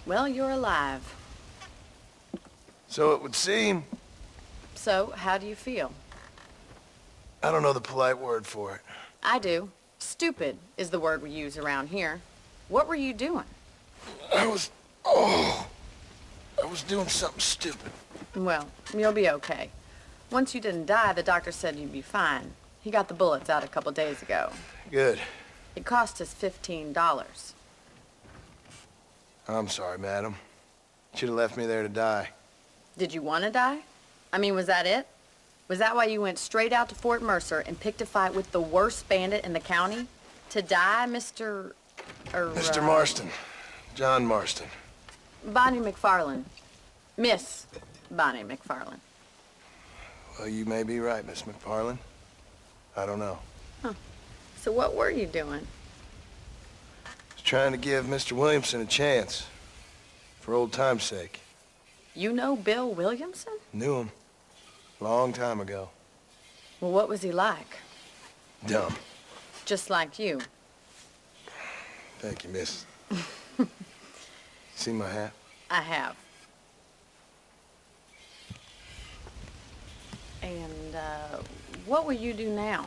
Well, you're alive. So it would seem. So, how do you feel? I don't know the polite word for it. I do. Stupid is the word we use around here. What were you doing? I was doing something stupid. Well, you'll be okay. Once you didn't die, the doctor said you'd be fine. He got the bullets out a couple days ago. Good. It cost us $15. I'm sorry, madam. Should have left me there to die. Did you want to die? I mean, was that it? Was that why you went straight out to Fort Mercer and picked a fight with the worst bandit in the county? To die, Mr. Mr. Marston. John Marston. Bonnie McFarland. Miss Bonnie McFarland. Well, you may be right, Miss McFarland. I don't know. Huh. So what were you doing? I was trying to give Mr. Williamson a chance. For old time's sake. You know Bill Williamson? Knew him. Long time ago. Well, what was he like? Dumb. Just like you. Thank you, miss. See my hat? I have. And, what will you do now?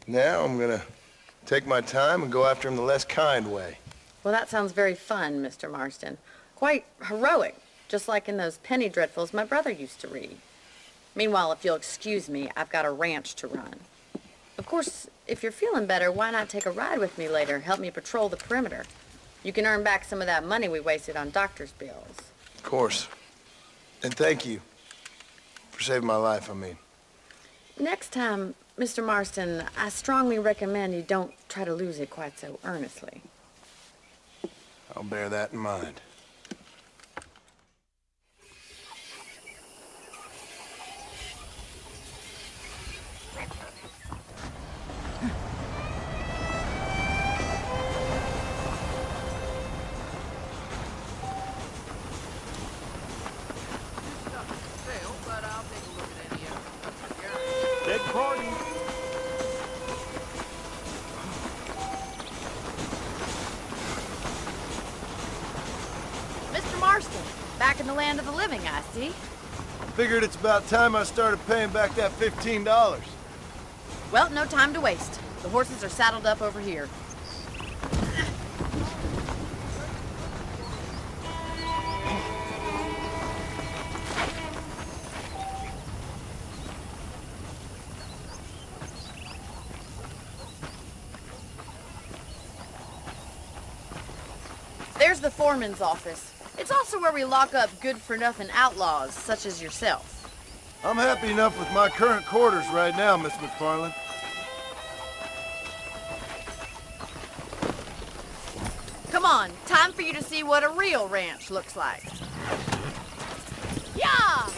Now I'm gonna take my time and go after him the less kind way. Well, that sounds very fun, Mr. Marston. Quite heroic, just like in those penny dreadfuls my brother used to read. Meanwhile, if you'll excuse me, I've got a ranch to run. Of course, if you're feeling better, why not take a ride with me later? Help me patrol the perimeter. You can earn back some of that money we wasted on doctor's bills. Of course. And thank you. For saving my life, I mean. Next time, Mr. Marston, I strongly recommend you don't try to lose it quite so earnestly. I'll bear that in mind. Mr. Marston, back in the land of the living, I see. Figured it's about time I started paying back that $15. Well, no time to waste. The horses are saddled up over here. There's the foreman's office. It's also where we lock up good-for-nothing outlaws, such as yourself. I'm happy enough with my current quarters right now, Miss McFarland. Come on, time for you to see what a real ranch looks like. Yeah!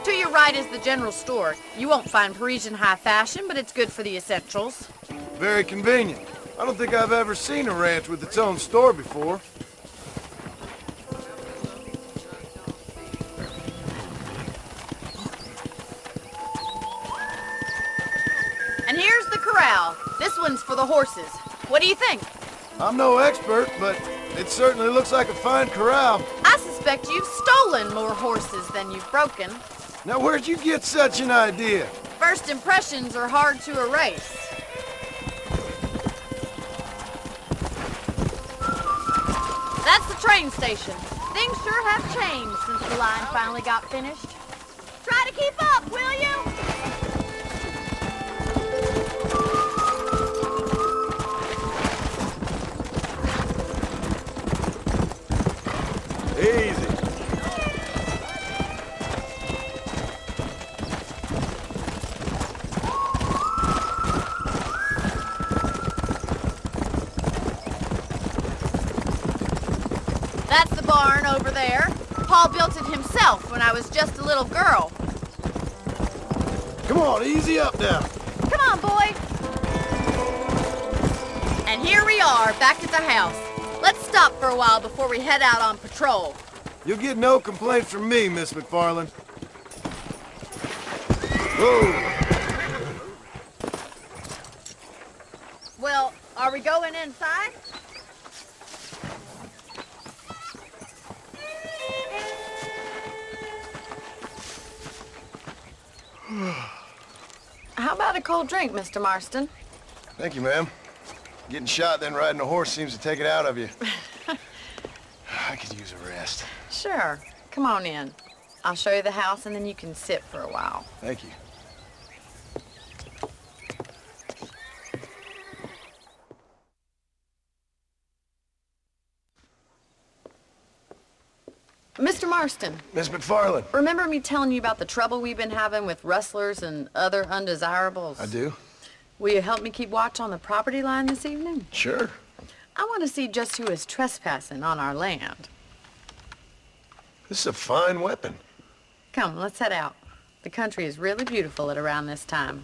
To your right is the general store. You won't find Parisian high fashion, but it's good for the essentials. Very convenient. I don't think I've ever seen a ranch with its own store before. And here's the corral. This one's for the horses. What do you think? I'm no expert, but it certainly looks like a fine corral. I suspect you've stolen more horses than you've broken. Now, where'd you get such an idea? First impressions are hard to erase. That's the train station. Things sure have changed since the line finally got finished. Try to keep up, will you? Easy. That's the barn over there. Paul built it himself when I was just a little girl. Come on, easy up now. Come on, boy. And here we are, back at the house. Let's stop for a while before we head out on patrol. You'll get no complaints from me, Miss McFarland. Whoa! Well, are we going inside? How about a cold drink, Mr. Marston? Thank you, ma'am. Getting shot, then riding a horse seems to take it out of you. I could use a rest. Sure. Come on in. I'll show you the house, and then you can sit for a while. Thank you. Mr. Marston, Miss McFarland. remember me telling you about the trouble we've been having with rustlers and other undesirables? I do? Will you help me keep watch on the property line this evening? Sure. I want to see just who is trespassing on our land. This is a fine weapon. Come, let's head out. The country is really beautiful at around this time.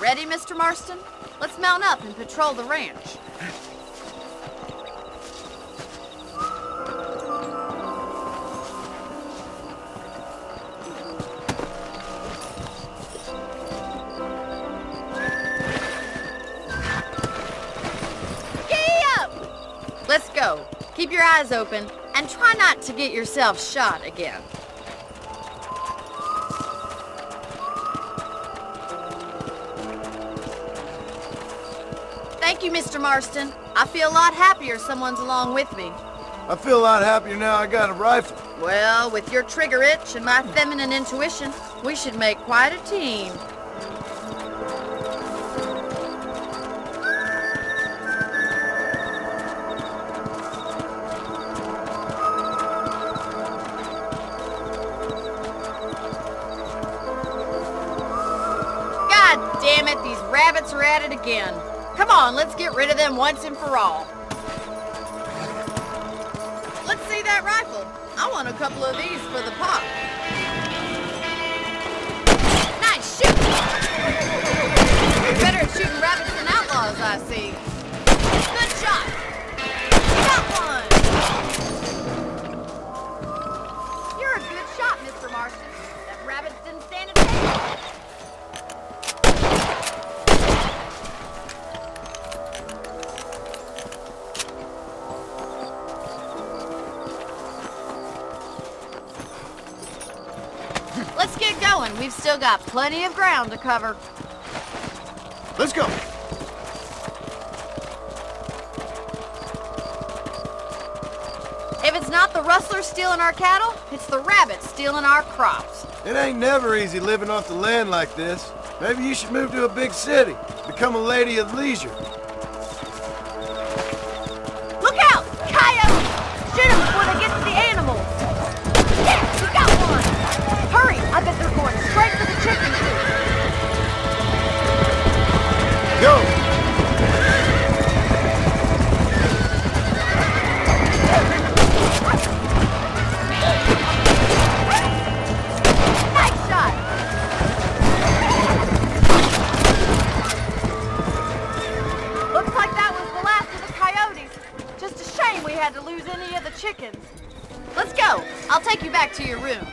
Ready, Mr. Marston? Let's mount up and patrol the ranch. Let's go. Keep your eyes open and try not to get yourself shot again. Thank you, Mr. Marston. I feel a lot happier someone's along with me. I feel a lot happier now I got a rifle. Well, with your trigger itch and my feminine intuition, we should make quite a team. Damn it, these rabbits are at it again. Come on, let's get rid of them once and for all. Let's see that rifle. I want a couple of these for the pop. Nice shooting! You're better at shooting rabbits than outlaws, I see. Good shot! Got one! You're a good shot, Mr. Marston. That rabbits didn't stand a chance. Let's get going. We've still got plenty of ground to cover. Let's go. If it's not the rustlers stealing our cattle, it's the rabbits stealing our crops. It ain't never easy living off the land like this. Maybe you should move to a big city. Become a lady of leisure. Look out! Coyotes! Shoot them before they get to the animals. Yeah, we got one! Hurry! I bet they're going straight for the chicken coop. Go! Nice shot! Looks like that was the last of the coyotes. Just a shame we had to lose any of the chickens. Let's go. I'll take you back to your room.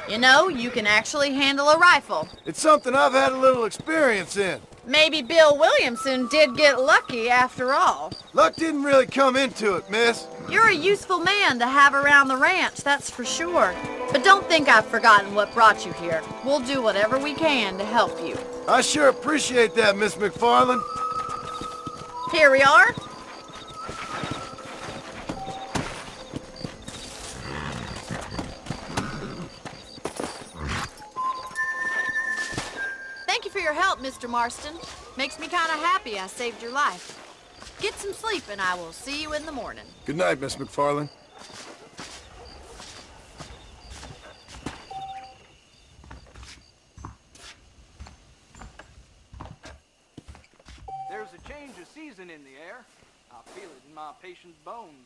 You know, you can actually handle a rifle. It's something I've had a little experience in. Maybe Bill Williamson did get lucky after all. Luck didn't really come into it, miss. You're a useful man to have around the ranch, that's for sure. But don't think I've forgotten what brought you here. We'll do whatever we can to help you. I sure appreciate that, Miss McFarland. Here we are. Thank you for your help, Mr. Marston. Makes me kind of happy I saved your life. Get some sleep and I will see you in the morning. Good night, Miss McFarland. There's a change of season in the air. I feel it in my patient's bones.